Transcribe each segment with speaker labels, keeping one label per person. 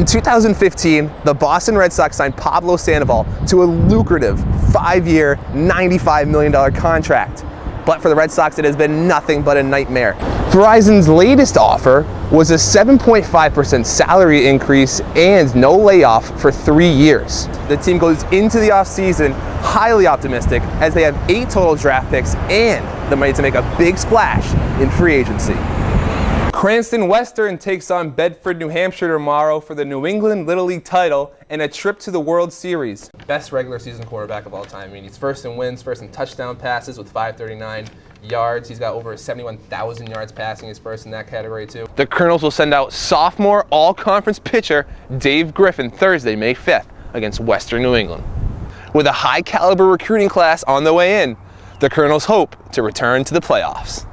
Speaker 1: In 2015, the Boston Red Sox signed Pablo Sandoval to a lucrative 5-year, $95 million contract. But for the Red Sox, it has been nothing but a nightmare. Verizon's latest offer was a 7.5% salary increase and no layoff for 3 years. The team goes into the offseason highly optimistic as they have 8 total draft picks and the money to make a big splash in free agency. Cranston Western takes on Bedford, New Hampshire tomorrow for the New England Little League title and a trip to the World Series. Best regular season quarterback of all time. I mean, he's first in wins, first in touchdown passes with 539 yards. He's got over 71,000 yards passing. He's first in that category too. The Colonels will send out sophomore all-conference pitcher Dave Griffin Thursday, May 5th against Western New England. With a high-caliber recruiting class on the way in, the Colonels hope to return to the playoffs.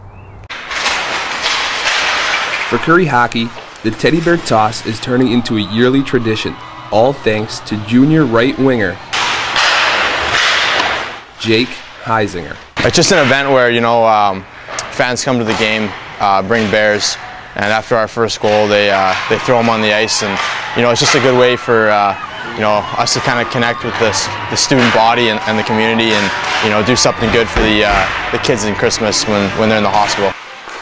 Speaker 2: For Curry Hockey, the Teddy Bear Toss is turning into a yearly tradition, all thanks to junior right winger Jake Heisinger.
Speaker 3: It's just an event where, fans come to the game, bring bears, and after our first goal, they throw them on the ice, and it's just a good way for us to kind of connect with the student body and the community, and do something good for the kids in Christmas when they're in the hospital.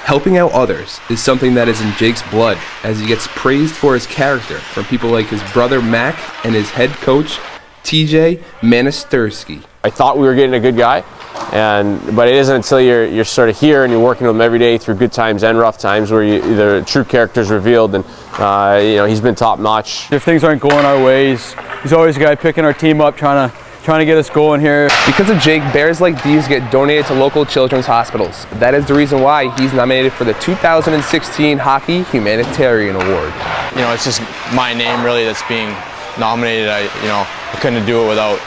Speaker 2: Helping out others is something that is in Jake's blood, as he gets praised for his character from people like his brother Mac and his head coach TJ Manistursky.
Speaker 4: I thought we were getting a good guy, but it isn't until you're sort of here and you're working with him every day through good times and rough times where the true character is revealed. And he's been top notch.
Speaker 5: If things aren't going our ways, he's always a guy picking our team up, trying to get us going here.
Speaker 1: Because of Jake, bears like these get donated to local children's hospitals. That is the reason why he's nominated for the 2016 Hockey Humanitarian Award.
Speaker 3: It's just my name really that's being nominated. I couldn't do it without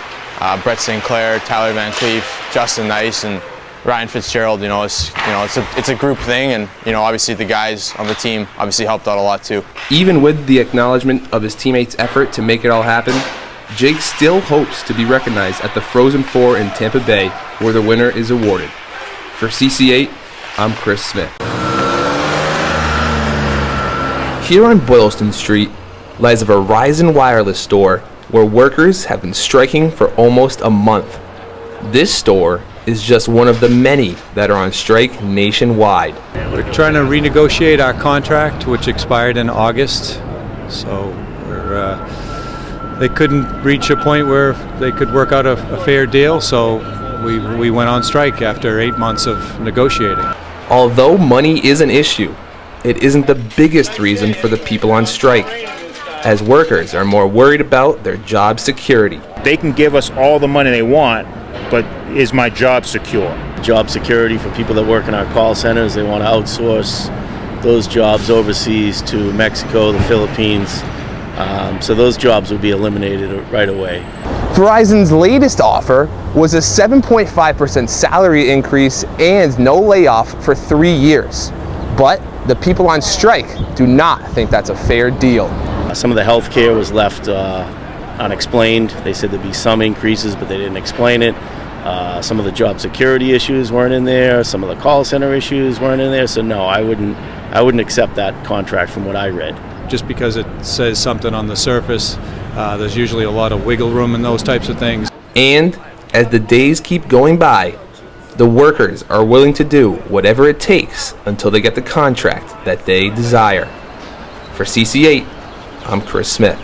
Speaker 3: Brett St. Clair, Tyler Van Cleef, Justin Nice, and Ryan Fitzgerald. It's a group thing, and obviously the guys on the team obviously helped out a lot too.
Speaker 2: Even with the acknowledgement of his teammates' effort to make it all happen, Jake still hopes to be recognized at the Frozen Four in Tampa Bay, where the winner is awarded. For CC8, I'm Chris Smith. Here on Boylston Street lies a Verizon wireless store where workers have been striking for almost a month. This store is just one of the many that are on strike nationwide.
Speaker 6: We're trying to renegotiate our contract, which expired in August, so they couldn't reach a point where they could work out a fair deal, so we went on strike after 8 months of negotiating.
Speaker 2: Although money is an issue, it isn't the biggest reason for the people on strike, as workers are more worried about their job security.
Speaker 7: They can give us all the money they want, but is my job secure?
Speaker 8: Job security for people that work in our call centers. They want to outsource those jobs overseas to Mexico, the Philippines. So those jobs would be eliminated right away.
Speaker 1: Verizon's latest offer was a 7.5% salary increase and no layoff for 3 years. But the people on strike do not think that's a fair deal.
Speaker 8: Some of the health care was left unexplained. They said there'd be some increases, but they didn't explain it. Some of the job security issues weren't in there. Some of the call center issues weren't in there. So no, I wouldn't accept that contract from what I read.
Speaker 6: Just because it says something on the surface, there's usually a lot of wiggle room in those types of things.
Speaker 2: And as the days keep going by, the workers are willing to do whatever it takes until they get the contract that they desire. For CC8, I'm Chris Smith.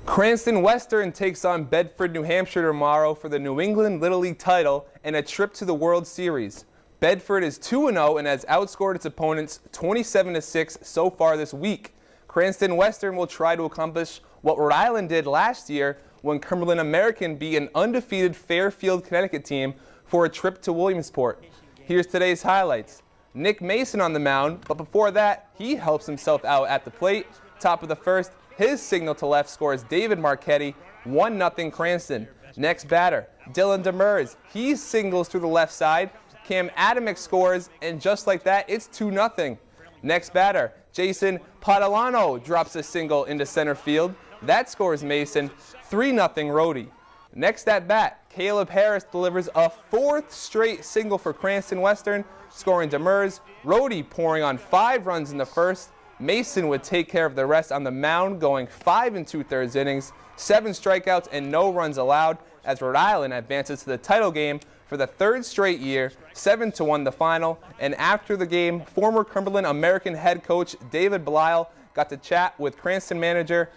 Speaker 1: Cranston Western takes on Bedford, New Hampshire tomorrow for the New England Little League title and a trip to the World Series. Bedford is 2-0 and has outscored its opponents 27-6 so far this week. Cranston Western will try to accomplish what Rhode Island did last year when Cumberland American beat an undefeated Fairfield, Connecticut team for a trip to Williamsport. Here's today's highlights. Nick Mason on the mound, but before that, he helps himself out at the plate. Top of the first, his signal to left scores David Marchetti, 1-0 Cranston. Next batter, Dylan Demers. He singles through the left side. Cam Adamek scores, and just like that, it's 2-0. Next batter, Jason Padalano drops a single into center field. That scores Mason, 3-0 Rhodey. Next at bat, Caleb Harris delivers a 4th straight single for Cranston Western, scoring Demers. Rhodey pouring on 5 runs in the first. Mason would take care of the rest on the mound, going 5 2/3 innings, 7 strikeouts, and no runs allowed, as Rhode Island advances to the title game for the 3rd straight year, 7-1 the final. And after the game, former Cumberland American head coach David Belisle got to chat with Cranston manager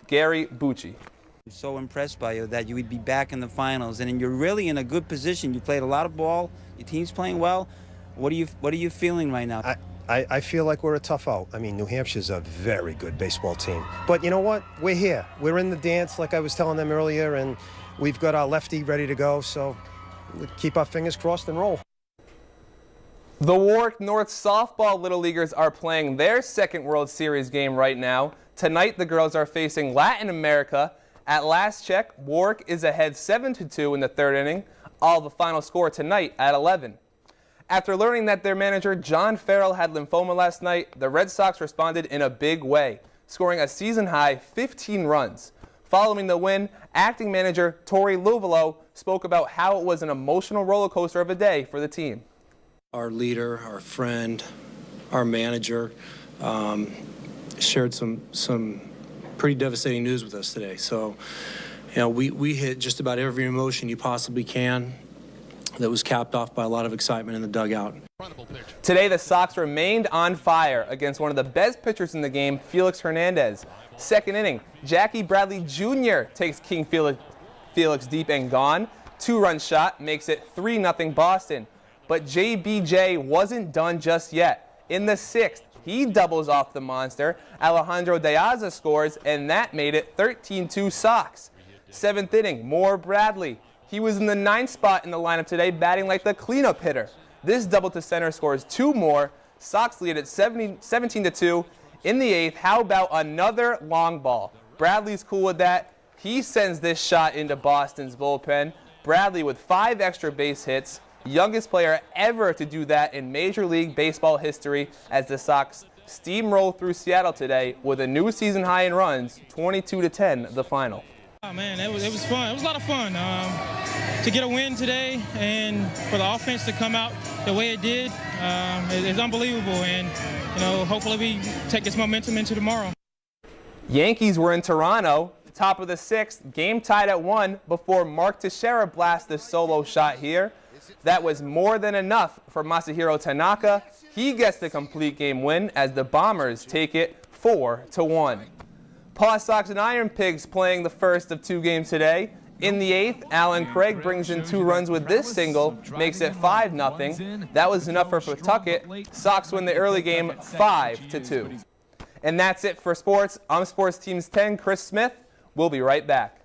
Speaker 1: Gary Bucci.
Speaker 9: I'm so impressed by you that you would be back in the finals, and you're really in a good position. You played a lot of ball. Your team's playing well. What are you feeling right now?
Speaker 10: I feel like we're a tough out. I mean, New Hampshire's a very good baseball team. But you know what? We're here. We're in the dance, like I was telling them earlier, and we've got our lefty ready to go. So keep our fingers crossed and roll.
Speaker 1: The Warwick North softball Little Leaguers are playing their 2nd World Series game right now. Tonight, the girls are facing Latin America. At last check, Warwick is ahead 7-2 in the 3rd inning. All the final score tonight at 11. After learning that their manager, John Farrell, had lymphoma last night, the Red Sox responded in a big way, scoring a season-high 15 runs. Following the win, acting manager Tori Luvalo spoke about how it was an emotional roller coaster of a day for the team.
Speaker 11: Our leader, our friend, our manager shared some pretty devastating news with us today. So, you know, we hit just about every emotion you possibly can. That was capped off by a lot of excitement in the dugout.
Speaker 1: Today, the Sox remained on fire against one of the best pitchers in the game, Felix Hernandez. 2nd inning, Jackie Bradley Jr. takes King Felix deep and gone. 2-run shot makes it 3-0 Boston. But JBJ wasn't done just yet. In the 6th, he doubles off the monster. Alejandro De Aza scores, and that made it 13-2 Sox. 7th inning, more Bradley. He was in the 9th spot in the lineup today, batting like the cleanup hitter. This double to center scores 2 more. Sox lead at 17-2. In the 8th, how about another long ball? Bradley's cool with that. He sends this shot into Boston's bullpen. Bradley with 5 extra base hits. Youngest player ever to do that in Major League Baseball history, as the Sox steamroll through Seattle today with a new season high in runs, 22-10 the final.
Speaker 12: Oh man, it was fun. It was a lot of fun to get a win today, and for the offense to come out the way it did is unbelievable. And you know, hopefully we take this momentum into tomorrow.
Speaker 1: Yankees were in Toronto, top of the 6th, game tied at 1 before Mark Teixeira blasted a solo shot here. That was more than enough for Masahiro Tanaka. He gets the complete game win as the Bombers take it 4-1. Paw Sox and Iron Pigs playing the first of 2 games today. In the 8th, Alan Craig brings in 2 runs with this single, makes it 5-0. That was enough for Pawtucket. Sox win the early game 5-2. And that's it for sports. I'm Sports Teams 10, Chris Smith. We'll be right back.